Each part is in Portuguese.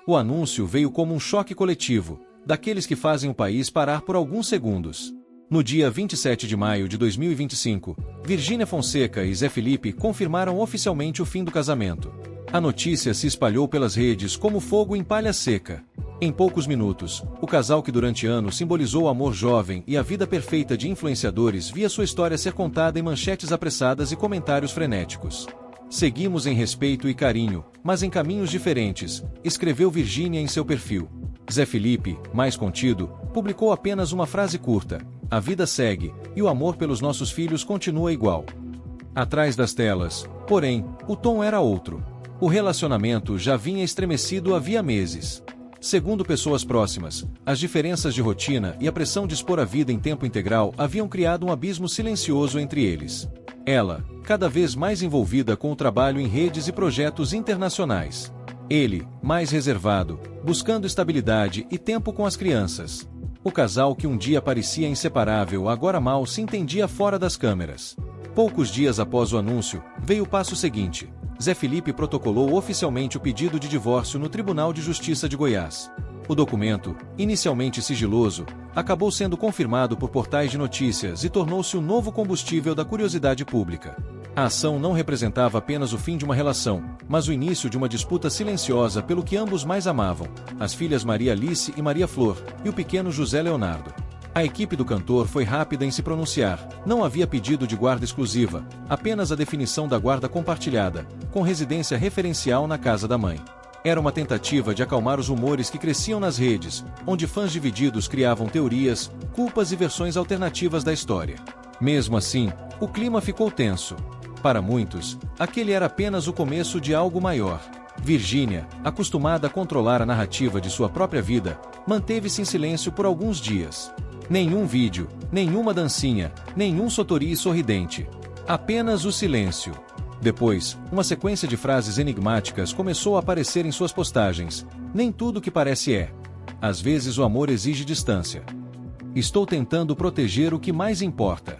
O anúncio veio como um choque coletivo, daqueles que fazem o país parar por alguns segundos. No dia 27 de maio de 2025, Virgínia Fonseca e Zé Felipe confirmaram oficialmente o fim do casamento. A notícia se espalhou pelas redes como fogo em palha seca. Em poucos minutos, o casal que durante anos simbolizou o amor jovem e a vida perfeita de influenciadores via sua história ser contada em manchetes apressadas e comentários frenéticos. Seguimos em respeito e carinho, mas em caminhos diferentes, escreveu Virgínia em seu perfil. Zé Felipe, mais contido, publicou apenas uma frase curta: a vida segue, e o amor pelos nossos filhos continua igual. Atrás das telas, porém, o tom era outro. O relacionamento já vinha estremecido havia meses. Segundo pessoas próximas, as diferenças de rotina e a pressão de expor a vida em tempo integral haviam criado um abismo silencioso entre eles. Ela, cada vez mais envolvida com o trabalho em redes e projetos internacionais. Ele, mais reservado, buscando estabilidade e tempo com as crianças. O casal que um dia parecia inseparável agora mal se entendia fora das câmeras. Poucos dias após o anúncio, veio o passo seguinte. Zé Felipe protocolou oficialmente o pedido de divórcio no Tribunal de Justiça de Goiás. O documento, inicialmente sigiloso, acabou sendo confirmado por portais de notícias e tornou-se o novo combustível da curiosidade pública. A ação não representava apenas o fim de uma relação, mas o início de uma disputa silenciosa pelo que ambos mais amavam, as filhas Maria Alice e Maria Flor, e o pequeno José Leonardo. A equipe do cantor foi rápida em se pronunciar. Não havia pedido de guarda exclusiva, apenas a definição da guarda compartilhada, com residência referencial na casa da mãe. Era uma tentativa de acalmar os rumores que cresciam nas redes, onde fãs divididos criavam teorias, culpas e versões alternativas da história. Mesmo assim, o clima ficou tenso. Para muitos, aquele era apenas o começo de algo maior. Virgínia, acostumada a controlar a narrativa de sua própria vida, manteve-se em silêncio por alguns dias. Nenhum vídeo, nenhuma dancinha, nenhum sotori sorridente. Apenas o silêncio. Depois, uma sequência de frases enigmáticas começou a aparecer em suas postagens. Nem tudo que parece é. Às vezes o amor exige distância. Estou tentando proteger o que mais importa.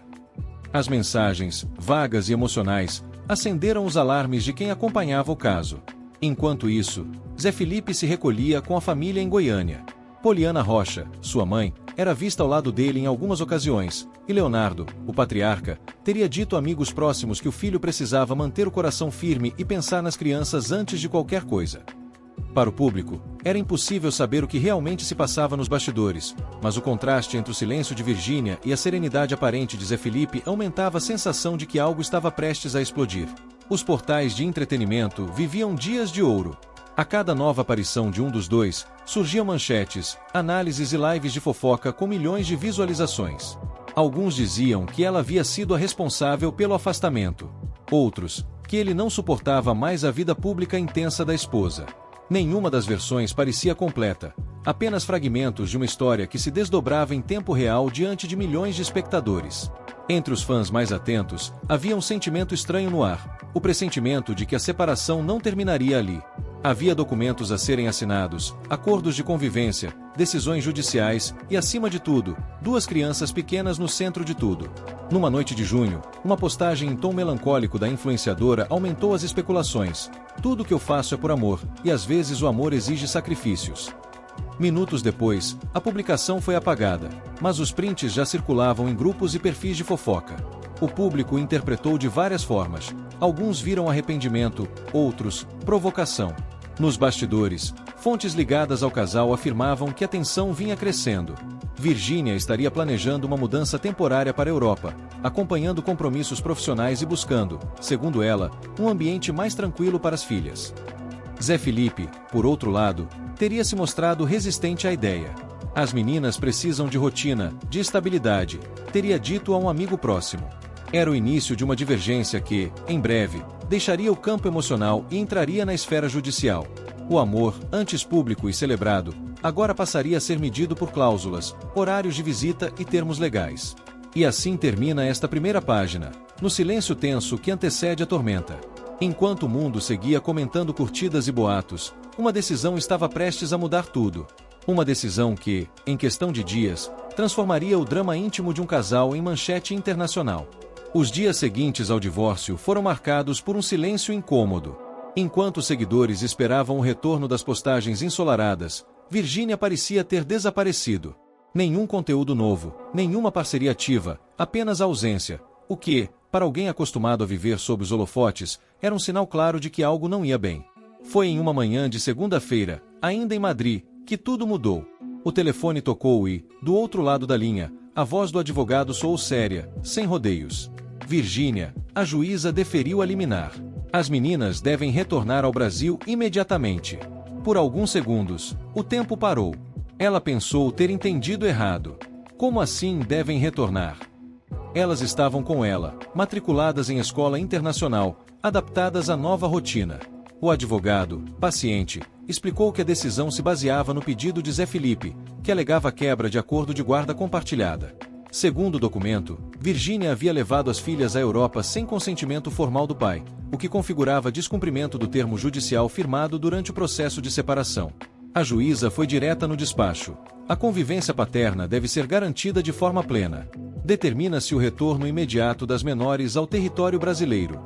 As mensagens, vagas e emocionais, acenderam os alarmes de quem acompanhava o caso. Enquanto isso, Zé Felipe se recolhia com a família em Goiânia. Poliana Rocha, sua mãe, era vista ao lado dele em algumas ocasiões, e Leonardo, o patriarca, teria dito a amigos próximos que o filho precisava manter o coração firme e pensar nas crianças antes de qualquer coisa. Para o público, era impossível saber o que realmente se passava nos bastidores, mas o contraste entre o silêncio de Virgínia e a serenidade aparente de Zé Felipe aumentava a sensação de que algo estava prestes a explodir. Os portais de entretenimento viviam dias de ouro. A cada nova aparição de um dos dois, surgiam manchetes, análises e lives de fofoca com milhões de visualizações. Alguns diziam que ela havia sido a responsável pelo afastamento. Outros, que ele não suportava mais a vida pública intensa da esposa. Nenhuma das versões parecia completa, apenas fragmentos de uma história que se desdobrava em tempo real diante de milhões de espectadores. Entre os fãs mais atentos, havia um sentimento estranho no ar, o pressentimento de que a separação não terminaria ali. Havia documentos a serem assinados, acordos de convivência, decisões judiciais e, acima de tudo, duas crianças pequenas no centro de tudo. Numa noite de junho, uma postagem em tom melancólico da influenciadora aumentou as especulações. Tudo que eu faço é por amor, e às vezes o amor exige sacrifícios. Minutos depois, a publicação foi apagada, mas os prints já circulavam em grupos e perfis de fofoca. O público interpretou de várias formas. Alguns viram arrependimento, outros, provocação. Nos bastidores, fontes ligadas ao casal afirmavam que a tensão vinha crescendo. Virgínia estaria planejando uma mudança temporária para a Europa, acompanhando compromissos profissionais e buscando, segundo ela, um ambiente mais tranquilo para as filhas. Zé Felipe, por outro lado, teria se mostrado resistente à ideia. As meninas precisam de rotina, de estabilidade, teria dito a um amigo próximo. Era o início de uma divergência que, em breve, deixaria o campo emocional e entraria na esfera judicial. O amor, antes público e celebrado, agora passaria a ser medido por cláusulas, horários de visita e termos legais. E assim termina esta primeira página, no silêncio tenso que antecede a tormenta. Enquanto o mundo seguia comentando curtidas e boatos, uma decisão estava prestes a mudar tudo. Uma decisão que, em questão de dias, transformaria o drama íntimo de um casal em manchete internacional. Os dias seguintes ao divórcio foram marcados por um silêncio incômodo. Enquanto os seguidores esperavam o retorno das postagens ensolaradas, Virgínia parecia ter desaparecido. Nenhum conteúdo novo, nenhuma parceria ativa, apenas a ausência, o que, para alguém acostumado a viver sob os holofotes, era um sinal claro de que algo não ia bem. Foi em uma manhã de segunda-feira, ainda em Madrid, que tudo mudou. O telefone tocou e, do outro lado da linha, a voz do advogado soou séria, sem rodeios. Virgínia, a juíza deferiu a liminar. As meninas devem retornar ao Brasil imediatamente. Por alguns segundos, o tempo parou. Ela pensou ter entendido errado. Como assim devem retornar? Elas estavam com ela, matriculadas em escola internacional, adaptadas à nova rotina. O advogado, paciente, explicou que a decisão se baseava no pedido de Zé Felipe, que alegava quebra de acordo de guarda compartilhada. Segundo o documento, Virgínia havia levado as filhas à Europa sem consentimento formal do pai, o que configurava descumprimento do termo judicial firmado durante o processo de separação. A juíza foi direta no despacho. A convivência paterna deve ser garantida de forma plena. Determina-se o retorno imediato das menores ao território brasileiro.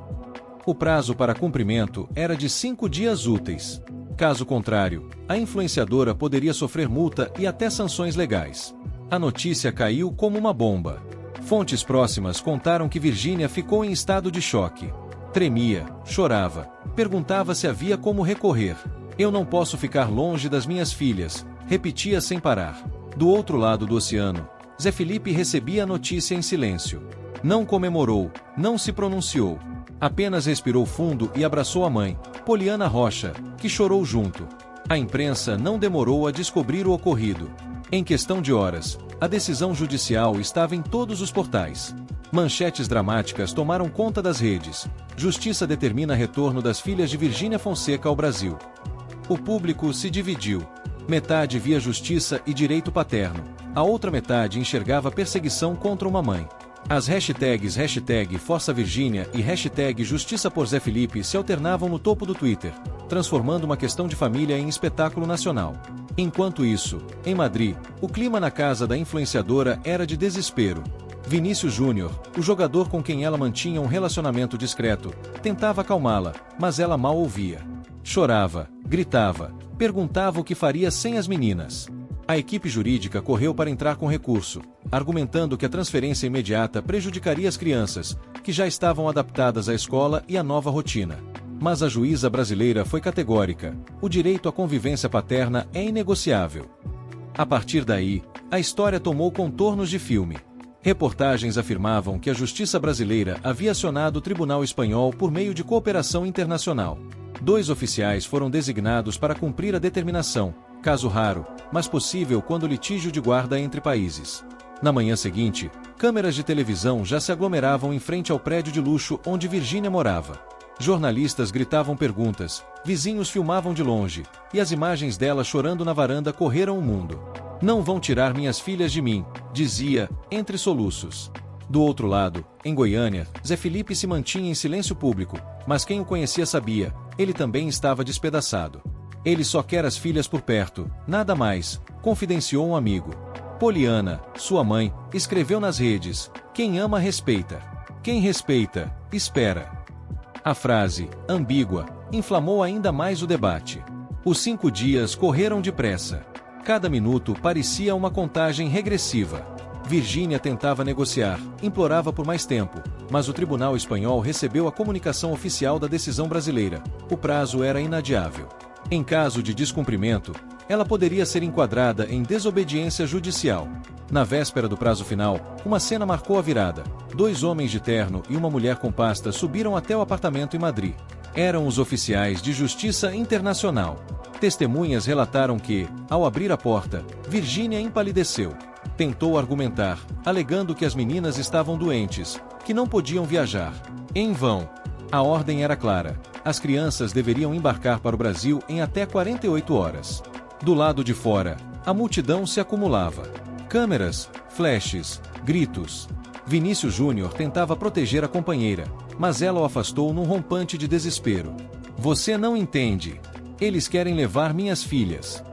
O prazo para cumprimento era de 5 dias úteis. Caso contrário, a influenciadora poderia sofrer multa e até sanções legais. A notícia caiu como uma bomba. Fontes próximas contaram que Virgínia ficou em estado de choque. Tremia, chorava, perguntava se havia como recorrer. Eu não posso ficar longe das minhas filhas, repetia sem parar. Do outro lado do oceano, Zé Felipe recebia a notícia em silêncio. Não comemorou, não se pronunciou. Apenas respirou fundo e abraçou a mãe, Poliana Rocha, que chorou junto. A imprensa não demorou a descobrir o ocorrido. Em questão de horas, a decisão judicial estava em todos os portais. Manchetes dramáticas tomaram conta das redes. Justiça determina retorno das filhas de Virgínia Fonseca ao Brasil. O público se dividiu. Metade via justiça e direito paterno. A outra metade enxergava perseguição contra uma mãe. As hashtags #ForçaVirgínia e #Justiça por Zé Felipe se alternavam no topo do Twitter, transformando uma questão de família em espetáculo nacional. Enquanto isso, em Madrid, o clima na casa da influenciadora era de desespero. Vinícius Júnior, o jogador com quem ela mantinha um relacionamento discreto, tentava acalmá-la, mas ela mal ouvia. Chorava, gritava, perguntava o que faria sem as meninas. A equipe jurídica correu para entrar com recurso, argumentando que a transferência imediata prejudicaria as crianças, que já estavam adaptadas à escola e à nova rotina. Mas a juíza brasileira foi categórica: o direito à convivência paterna é inegociável. A partir daí, a história tomou contornos de filme. Reportagens afirmavam que a justiça brasileira havia acionado o tribunal espanhol por meio de cooperação internacional. 2 oficiais foram designados para cumprir a determinação, caso raro, mas possível quando litígio de guarda entre países. Na manhã seguinte, câmeras de televisão já se aglomeravam em frente ao prédio de luxo onde Virgínia morava. Jornalistas gritavam perguntas, vizinhos filmavam de longe, e as imagens dela chorando na varanda correram o mundo. "Não vão tirar minhas filhas de mim", dizia, entre soluços. Do outro lado, em Goiânia, Zé Felipe se mantinha em silêncio público, mas quem o conhecia sabia, ele também estava despedaçado. "Ele só quer as filhas por perto, nada mais", confidenciou um amigo. Poliana, sua mãe, escreveu nas redes: "Quem ama respeita. Quem respeita, espera." A frase, ambígua, inflamou ainda mais o debate. Os 5 dias correram depressa. Cada minuto parecia uma contagem regressiva. Virgínia tentava negociar, implorava por mais tempo, mas o tribunal espanhol recebeu a comunicação oficial da decisão brasileira. O prazo era inadiável. Em caso de descumprimento, ela poderia ser enquadrada em desobediência judicial. Na véspera do prazo final, uma cena marcou a virada. 2 homens de terno e uma mulher com pasta subiram até o apartamento em Madrid. Eram os oficiais de justiça internacional. Testemunhas relataram que, ao abrir a porta, Virgínia empalideceu. Tentou argumentar, alegando que as meninas estavam doentes, que não podiam viajar. Em vão. A ordem era clara: as crianças deveriam embarcar para o Brasil em até 48 horas. Do lado de fora, a multidão se acumulava. Câmeras, flashes, gritos. Vinícius Júnior tentava proteger a companheira, mas ela o afastou num rompante de desespero. "Você não entende. Eles querem levar minhas filhas",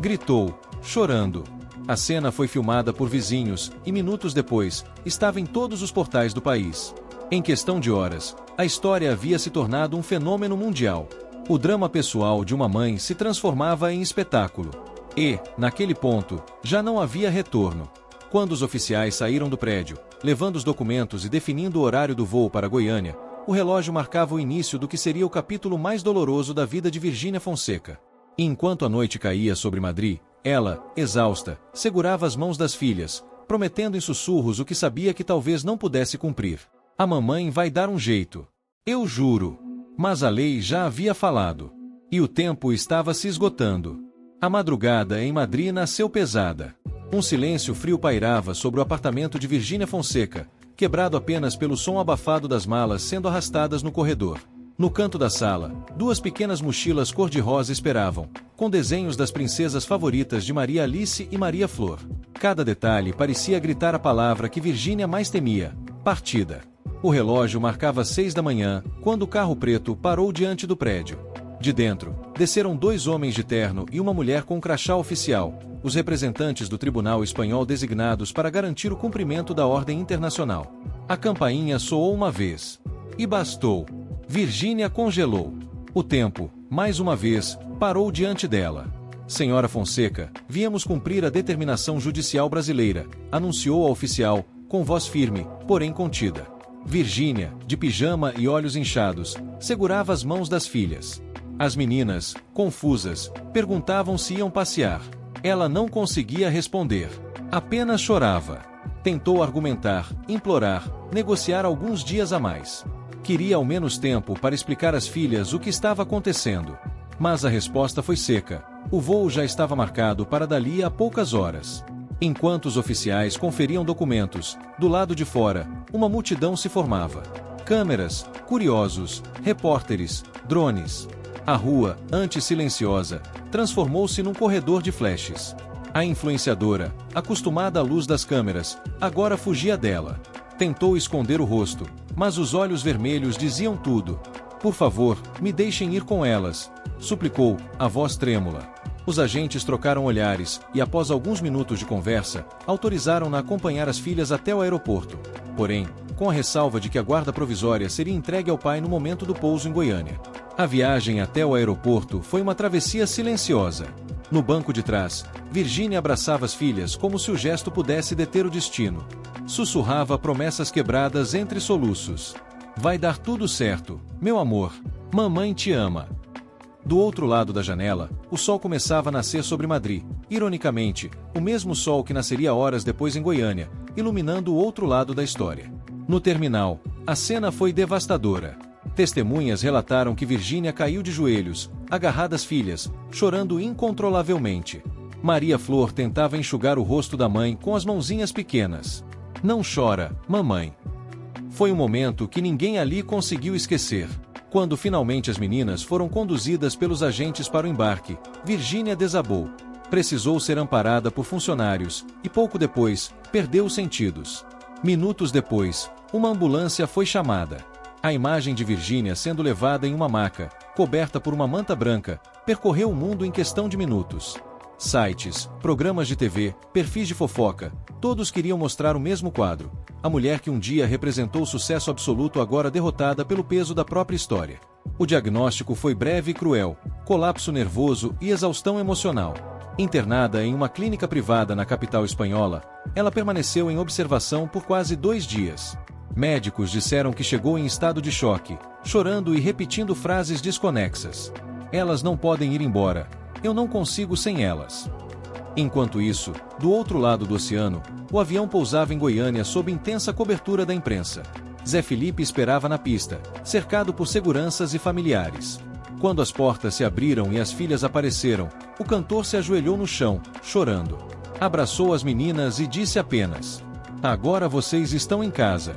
gritou, chorando. A cena foi filmada por vizinhos e, minutos depois, estava em todos os portais do país. Em questão de horas, a história havia se tornado um fenômeno mundial. O drama pessoal de uma mãe se transformava em espetáculo. E, naquele ponto, já não havia retorno. Quando os oficiais saíram do prédio, levando os documentos e definindo o horário do voo para Goiânia, o relógio marcava o início do que seria o capítulo mais doloroso da vida de Virgínia Fonseca. E enquanto a noite caía sobre Madrid, ela, exausta, segurava as mãos das filhas, prometendo em sussurros o que sabia que talvez não pudesse cumprir. A mamãe vai dar um jeito. Eu juro. Mas a lei já havia falado. E o tempo estava se esgotando. A madrugada em Madrid nasceu pesada. Um silêncio frio pairava sobre o apartamento de Virgínia Fonseca, quebrado apenas pelo som abafado das malas sendo arrastadas no corredor. No canto da sala, duas pequenas mochilas cor-de-rosa esperavam, com desenhos das princesas favoritas de Maria Alice e Maria Flor. Cada detalhe parecia gritar a palavra que Virgínia mais temia: partida. O relógio marcava 6 da manhã, quando o carro preto parou diante do prédio. De dentro, desceram 2 homens de terno e uma mulher com um crachá oficial, os representantes do tribunal espanhol designados para garantir o cumprimento da ordem internacional. A campainha soou uma vez. E bastou. Virgínia congelou. O tempo, mais uma vez, parou diante dela. Senhora Fonseca, viemos cumprir a determinação judicial brasileira, anunciou a oficial, com voz firme, porém contida. Virgínia, de pijama e olhos inchados, segurava as mãos das filhas. As meninas, confusas, perguntavam se iam passear. Ela não conseguia responder. Apenas chorava. Tentou argumentar, implorar, negociar alguns dias a mais. Queria ao menos tempo para explicar às filhas o que estava acontecendo. Mas a resposta foi seca. O voo já estava marcado para dali a poucas horas. Enquanto os oficiais conferiam documentos, do lado de fora, uma multidão se formava. Câmeras, curiosos, repórteres, drones. A rua, antes silenciosa, transformou-se num corredor de flashes. A influenciadora, acostumada à luz das câmeras, agora fugia dela. Tentou esconder o rosto, mas os olhos vermelhos diziam tudo. Por favor, me deixem ir com elas, suplicou, a voz trêmula. Os agentes trocaram olhares e, após alguns minutos de conversa, autorizaram-na a acompanhar as filhas até o aeroporto. Porém, com a ressalva de que a guarda provisória seria entregue ao pai no momento do pouso em Goiânia. A viagem até o aeroporto foi uma travessia silenciosa. No banco de trás, Virgínia abraçava as filhas como se o gesto pudesse deter o destino. Sussurrava promessas quebradas entre soluços. Vai dar tudo certo, meu amor. Mamãe te ama. Do outro lado da janela, o sol começava a nascer sobre Madrid, ironicamente, o mesmo sol que nasceria horas depois em Goiânia, iluminando o outro lado da história. No terminal, a cena foi devastadora. Testemunhas relataram que Virgínia caiu de joelhos, agarrada às filhas, chorando incontrolavelmente. Maria Flor tentava enxugar o rosto da mãe com as mãozinhas pequenas. Não chora, mamãe. Foi um momento que ninguém ali conseguiu esquecer. Quando finalmente as meninas foram conduzidas pelos agentes para o embarque, Virgínia desabou. Precisou ser amparada por funcionários, e pouco depois, perdeu os sentidos. Minutos depois, uma ambulância foi chamada. A imagem de Virgínia sendo levada em uma maca, coberta por uma manta branca, percorreu o mundo em questão de minutos. Sites, programas de TV, perfis de fofoca, todos queriam mostrar o mesmo quadro. A mulher que um dia representou sucesso absoluto agora derrotada pelo peso da própria história. O diagnóstico foi breve e cruel: colapso nervoso e exaustão emocional. Internada em uma clínica privada na capital espanhola, ela permaneceu em observação por quase 2 dias. Médicos disseram que chegou em estado de choque, chorando e repetindo frases desconexas. Elas não podem ir embora. Eu não consigo sem elas. Enquanto isso, do outro lado do oceano, o avião pousava em Goiânia sob intensa cobertura da imprensa. Zé Felipe esperava na pista, cercado por seguranças e familiares. Quando as portas se abriram e as filhas apareceram, o cantor se ajoelhou no chão, chorando. Abraçou as meninas e disse apenas: "Agora vocês estão em casa."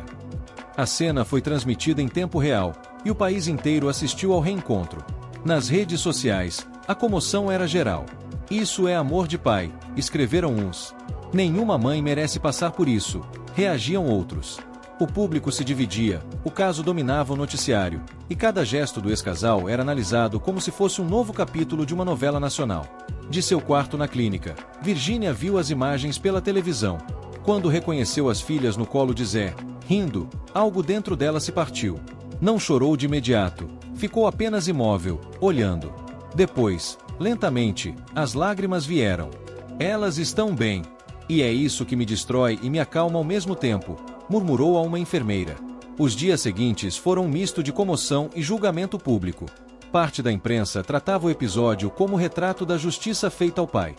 A cena foi transmitida em tempo real, e o país inteiro assistiu ao reencontro. Nas redes sociais, a comoção era geral. "Isso é amor de pai", escreveram uns. "Nenhuma mãe merece passar por isso", reagiam outros. O público se dividia, o caso dominava o noticiário, e cada gesto do ex-casal era analisado como se fosse um novo capítulo de uma novela nacional. De seu quarto na clínica, Virgínia viu as imagens pela televisão. Quando reconheceu as filhas no colo de Zé, rindo, algo dentro dela se partiu. Não chorou de imediato, Ficou apenas imóvel, olhando. Depois, lentamente, as lágrimas vieram. Elas estão bem. E é isso que me destrói e me acalma ao mesmo tempo, murmurou a uma enfermeira. Os dias seguintes foram um misto de comoção e julgamento público. Parte da imprensa tratava o episódio como retrato da justiça feita ao pai.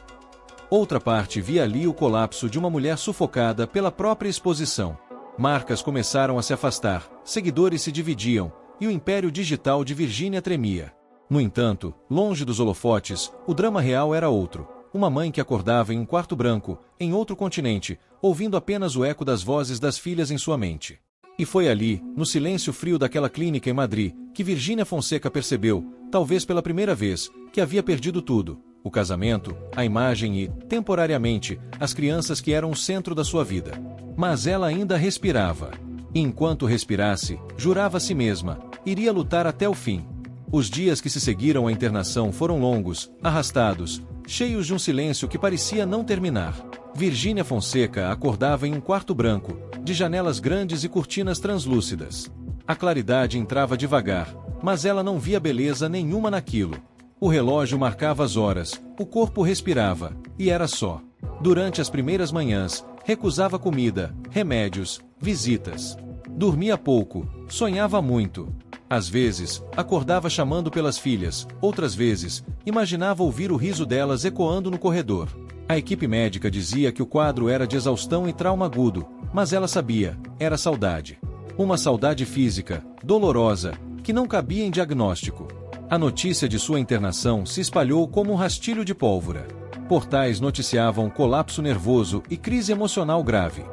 Outra parte via ali o colapso de uma mulher sufocada pela própria exposição. Marcas começaram a se afastar, seguidores se dividiam, e o império digital de Virgínia tremia. No entanto, longe dos holofotes, o drama real era outro. Uma mãe que acordava em um quarto branco, em outro continente, ouvindo apenas o eco das vozes das filhas em sua mente. E foi ali, no silêncio frio daquela clínica em Madrid, que Virgínia Fonseca percebeu, talvez pela primeira vez, que havia perdido tudo: o casamento, a imagem e, temporariamente, as crianças que eram o centro da sua vida. Mas ela ainda respirava. E enquanto respirasse, jurava a si mesma, iria lutar até o fim. Os dias que se seguiram à internação foram longos, arrastados, cheios de um silêncio que parecia não terminar. Virgínia Fonseca acordava em um quarto branco, de janelas grandes e cortinas translúcidas. A claridade entrava devagar, mas ela não via beleza nenhuma naquilo. O relógio marcava as horas, o corpo respirava, e era só. Durante as primeiras manhãs, recusava comida, remédios, visitas. Dormia pouco, sonhava muito. Às vezes, acordava chamando pelas filhas, outras vezes, imaginava ouvir o riso delas ecoando no corredor. A equipe médica dizia que o quadro era de exaustão e trauma agudo, mas ela sabia, era saudade. Uma saudade física, dolorosa, que não cabia em diagnóstico. A notícia de sua internação se espalhou como um rastilho de pólvora. Portais noticiavam colapso nervoso e crise emocional grave.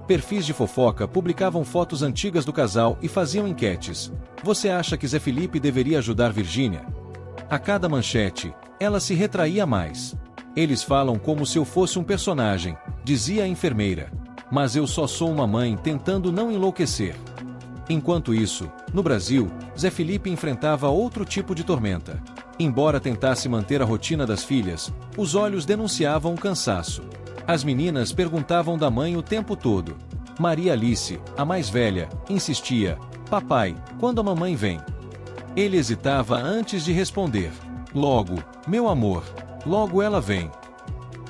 Perfis de fofoca publicavam fotos antigas do casal e faziam enquetes. Você acha que Zé Felipe deveria ajudar Virgínia? A cada manchete, ela se retraía mais. Eles falam como se eu fosse um personagem, dizia a enfermeira. Mas eu só sou uma mãe tentando não enlouquecer. Enquanto isso, no Brasil, Zé Felipe enfrentava outro tipo de tormenta. Embora tentasse manter a rotina das filhas, os olhos denunciavam o cansaço. As meninas perguntavam da mãe o tempo todo. Maria Alice, a mais velha, insistia: papai, quando a mamãe vem? Ele hesitava antes de responder. Logo, meu amor, logo ela vem.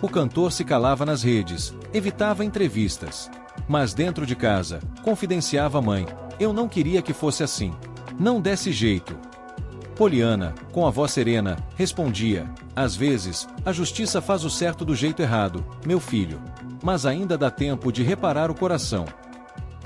O cantor se calava nas redes, evitava entrevistas. Mas dentro de casa, confidenciava a mãe: eu não queria que fosse assim. Não desse jeito. Poliana, com a voz serena, respondia: às vezes, a justiça faz o certo do jeito errado, meu filho. Mas ainda dá tempo de reparar o coração.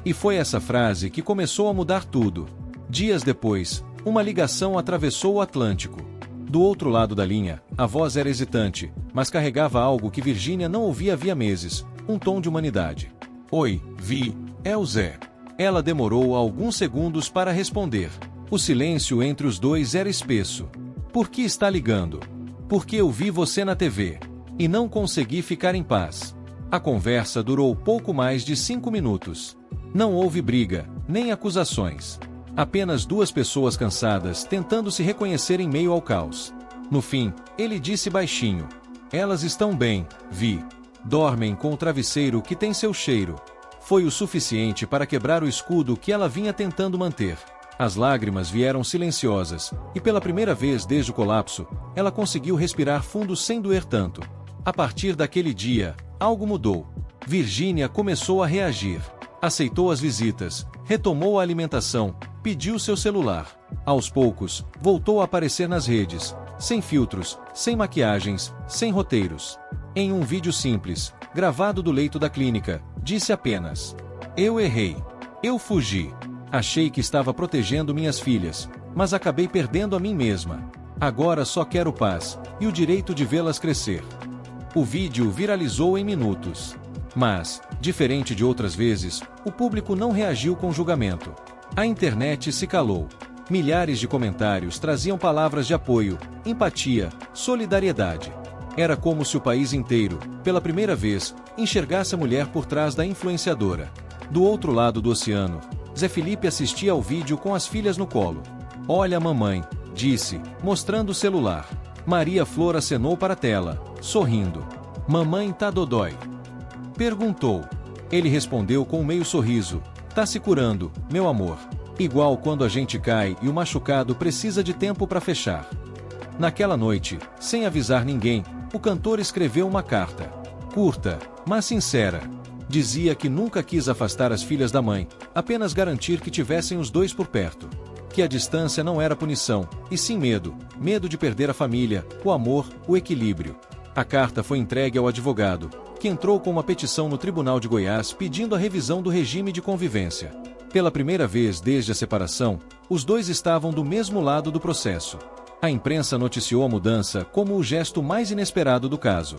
E foi essa frase que começou a mudar tudo. Dias depois, uma ligação atravessou o Atlântico. Do outro lado da linha, a voz era hesitante, mas carregava algo que Virgínia não ouvia havia meses: um tom de humanidade. Oi, Vi, é o Zé. Ela demorou alguns segundos para responder. O silêncio entre os dois era espesso. Por que está ligando? Porque eu vi você na TV. E não consegui ficar em paz. A conversa durou pouco mais de 5 minutos. Não houve briga, nem acusações. Apenas duas pessoas cansadas tentando se reconhecer em meio ao caos. No fim, ele disse baixinho: elas estão bem, Vi. Dormem com o travesseiro que tem seu cheiro. Foi o suficiente para quebrar o escudo que ela vinha tentando manter. As lágrimas vieram silenciosas, e pela primeira vez desde o colapso, ela conseguiu respirar fundo sem doer tanto. A partir daquele dia, algo mudou. Virgínia começou a reagir. Aceitou as visitas, retomou a alimentação, pediu seu celular. Aos poucos, voltou a aparecer nas redes, sem filtros, sem maquiagens, sem roteiros. Em um vídeo simples, gravado do leito da clínica, disse apenas: eu errei. Eu fugi. Achei que estava protegendo minhas filhas, mas acabei perdendo a mim mesma. Agora só quero paz e o direito de vê-las crescer. O vídeo viralizou em minutos. Mas, diferente de outras vezes, o público não reagiu com julgamento. A internet se calou. Milhares de comentários traziam palavras de apoio, empatia, solidariedade. Era como se o país inteiro, pela primeira vez, enxergasse a mulher por trás da influenciadora. Do outro lado do oceano, Zé Felipe assistia ao vídeo com as filhas no colo. Olha a mamãe, disse, mostrando o celular. Maria Flor acenou para a tela, sorrindo. Mamãe tá dodói? Perguntou. Ele respondeu com um meio sorriso. Tá se curando, meu amor. Igual quando a gente cai e o machucado precisa de tempo para fechar. Naquela noite, sem avisar ninguém, o cantor escreveu uma carta. Curta, mas sincera. Dizia que nunca quis afastar as filhas da mãe, apenas garantir que tivessem os dois por perto. Que a distância não era punição, e sim medo, medo de perder a família, o amor, o equilíbrio. A carta foi entregue ao advogado, que entrou com uma petição no Tribunal de Goiás pedindo a revisão do regime de convivência. Pela primeira vez desde a separação, os dois estavam do mesmo lado do processo. A imprensa noticiou a mudança como o gesto mais inesperado do caso.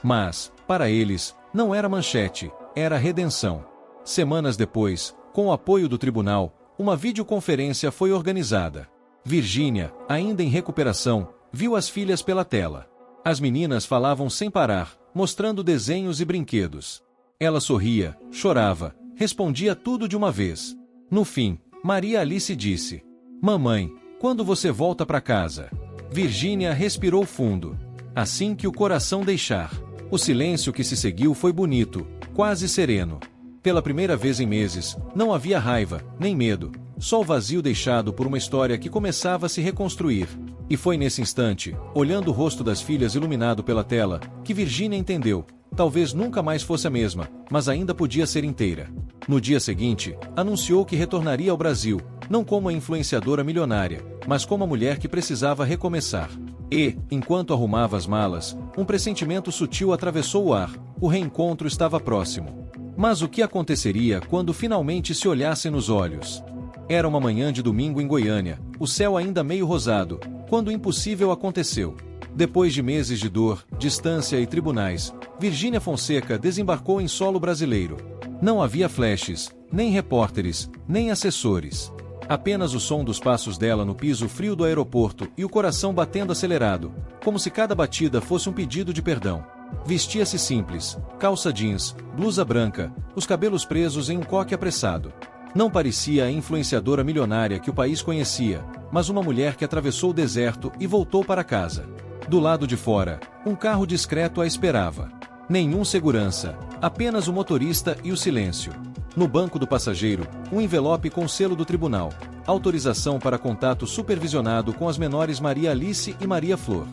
Mas, para eles, não era manchete, era redenção. Semanas depois, com o apoio do tribunal, uma videoconferência foi organizada. Virgínia, ainda em recuperação, viu as filhas pela tela. As meninas falavam sem parar, mostrando desenhos e brinquedos. Ela sorria, chorava, respondia tudo de uma vez. No fim, Maria Alice disse: "Mamãe, quando você volta para casa?" Virgínia respirou fundo. Assim que o coração deixar. O silêncio que se seguiu foi bonito, quase sereno. Pela primeira vez em meses, não havia raiva, nem medo, só o vazio deixado por uma história que começava a se reconstruir. E foi nesse instante, olhando o rosto das filhas iluminado pela tela, que Virgínia entendeu. Talvez nunca mais fosse a mesma, mas ainda podia ser inteira. No dia seguinte, anunciou que retornaria ao Brasil, não como a influenciadora milionária, mas como a mulher que precisava recomeçar. E, enquanto arrumava as malas, um pressentimento sutil atravessou o ar, o reencontro estava próximo. Mas o que aconteceria quando finalmente se olhassem nos olhos? Era uma manhã de domingo em Goiânia, o céu ainda meio rosado, quando o impossível aconteceu. Depois de meses de dor, distância e tribunais, Virgínia Fonseca desembarcou em solo brasileiro. Não havia flashes, nem repórteres, nem assessores. Apenas o som dos passos dela no piso frio do aeroporto e o coração batendo acelerado, como se cada batida fosse um pedido de perdão. Vestia-se simples, calça jeans, blusa branca, os cabelos presos em um coque apressado. Não parecia a influenciadora milionária que o país conhecia, mas uma mulher que atravessou o deserto e voltou para casa. Do lado de fora, um carro discreto a esperava. Nenhum segurança, apenas o motorista e o silêncio. No banco do passageiro, um envelope com selo do tribunal, autorização para contato supervisionado com as menores Maria Alice e Maria Flor.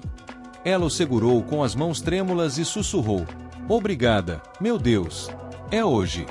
Ela o segurou com as mãos trêmulas e sussurrou: "Obrigada, meu Deus. É hoje."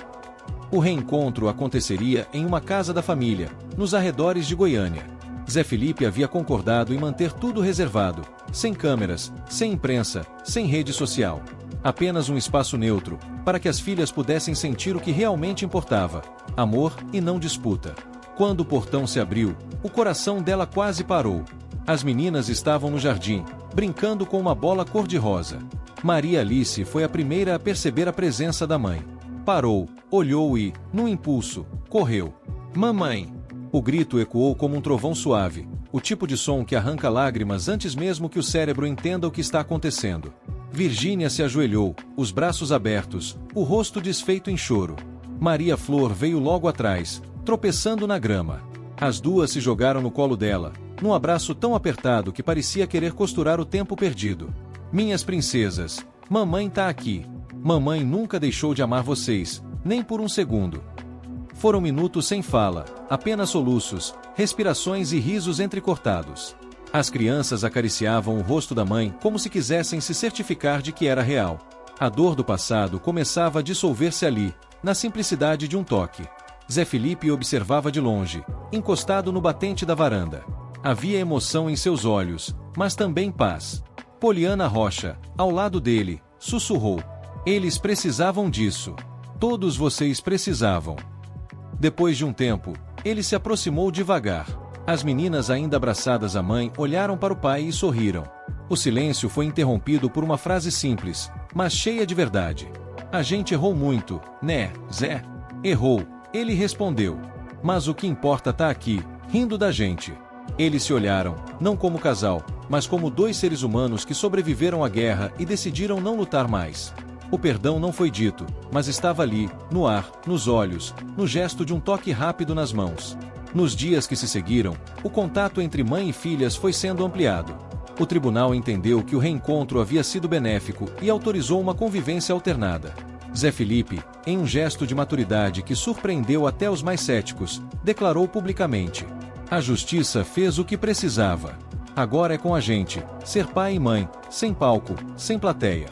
O reencontro aconteceria em uma casa da família, nos arredores de Goiânia. Zé Felipe havia concordado em manter tudo reservado, sem câmeras, sem imprensa, sem rede social. Apenas um espaço neutro, para que as filhas pudessem sentir o que realmente importava: amor e não disputa. Quando o portão se abriu, o coração dela quase parou. As meninas estavam no jardim, brincando com uma bola cor-de-rosa. Maria Alice foi a primeira a perceber a presença da mãe. Parou, olhou e, num impulso, correu. "Mamãe!" O grito ecoou como um trovão suave, o tipo de som que arranca lágrimas antes mesmo que o cérebro entenda o que está acontecendo. Virgínia se ajoelhou, os braços abertos, o rosto desfeito em choro. Maria Flor veio logo atrás, tropeçando na grama. As duas se jogaram no colo dela, num abraço tão apertado que parecia querer costurar o tempo perdido. "Minhas princesas, mamãe tá aqui. Mamãe nunca deixou de amar vocês, nem por um segundo." Foram minutos sem fala, apenas soluços, respirações e risos entrecortados. As crianças acariciavam o rosto da mãe como se quisessem se certificar de que era real. A dor do passado começava a dissolver-se ali, na simplicidade de um toque. Zé Felipe observava de longe, encostado no batente da varanda. Havia emoção em seus olhos, mas também paz. Poliana Rocha, ao lado dele, sussurrou: "Eles precisavam disso. Todos vocês precisavam." Depois de um tempo, ele se aproximou devagar. As meninas, ainda abraçadas à mãe, olharam para o pai e sorriram. O silêncio foi interrompido por uma frase simples, mas cheia de verdade. "A gente errou muito, né, Zé?" "Errou", ele respondeu. "Mas o que importa tá aqui, rindo da gente." Eles se olharam, não como casal, mas como dois seres humanos que sobreviveram à guerra e decidiram não lutar mais. O perdão não foi dito, mas estava ali, no ar, nos olhos, no gesto de um toque rápido nas mãos. Nos dias que se seguiram, o contato entre mãe e filhas foi sendo ampliado. O tribunal entendeu que o reencontro havia sido benéfico e autorizou uma convivência alternada. Zé Felipe, em um gesto de maturidade que surpreendeu até os mais céticos, declarou publicamente: "A justiça fez o que precisava. Agora é com a gente, ser pai e mãe, sem palco, sem plateia."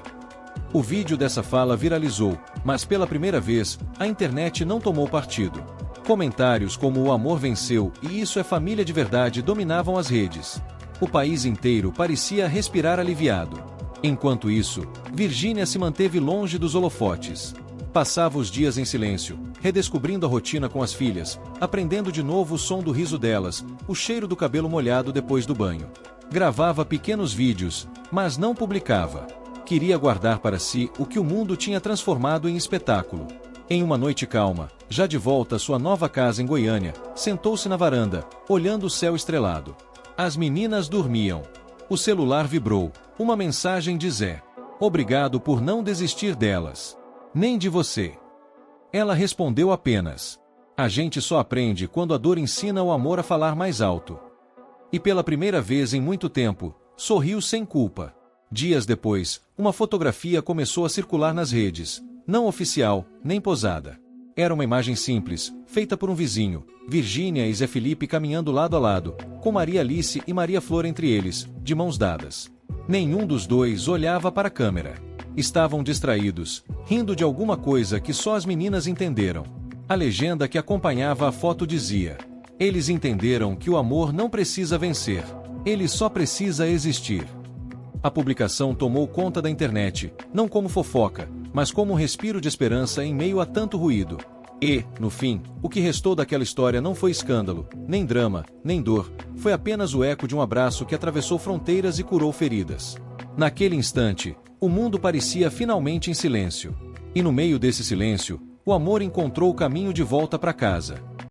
O vídeo dessa fala viralizou, mas pela primeira vez, a internet não tomou partido. Comentários como "o amor venceu" e "isso é família de verdade" dominavam as redes. O país inteiro parecia respirar aliviado. Enquanto isso, Virgínia se manteve longe dos holofotes. Passava os dias em silêncio, redescobrindo a rotina com as filhas, aprendendo de novo o som do riso delas, o cheiro do cabelo molhado depois do banho. Gravava pequenos vídeos, mas não publicava. Queria guardar para si o que o mundo tinha transformado em espetáculo. Em uma noite calma, já de volta à sua nova casa em Goiânia, sentou-se na varanda, olhando o céu estrelado. As meninas dormiam. O celular vibrou. Uma mensagem de Zé: "Obrigado por não desistir delas. Nem de você." Ela respondeu apenas: "A gente só aprende quando a dor ensina o amor a falar mais alto." E pela primeira vez em muito tempo, sorriu sem culpa. Dias depois, uma fotografia começou a circular nas redes, não oficial, nem posada. Era uma imagem simples, feita por um vizinho, Virgínia e Zé Felipe caminhando lado a lado, com Maria Alice e Maria Flor entre eles, de mãos dadas. Nenhum dos dois olhava para a câmera. Estavam distraídos, rindo de alguma coisa que só as meninas entenderam. A legenda que acompanhava a foto dizia: "Eles entenderam que o amor não precisa vencer, ele só precisa existir." A publicação tomou conta da internet, não como fofoca, mas como um respiro de esperança em meio a tanto ruído. E, no fim, o que restou daquela história não foi escândalo, nem drama, nem dor, foi apenas o eco de um abraço que atravessou fronteiras e curou feridas. Naquele instante, o mundo parecia finalmente em silêncio. E no meio desse silêncio, o amor encontrou o caminho de volta para casa.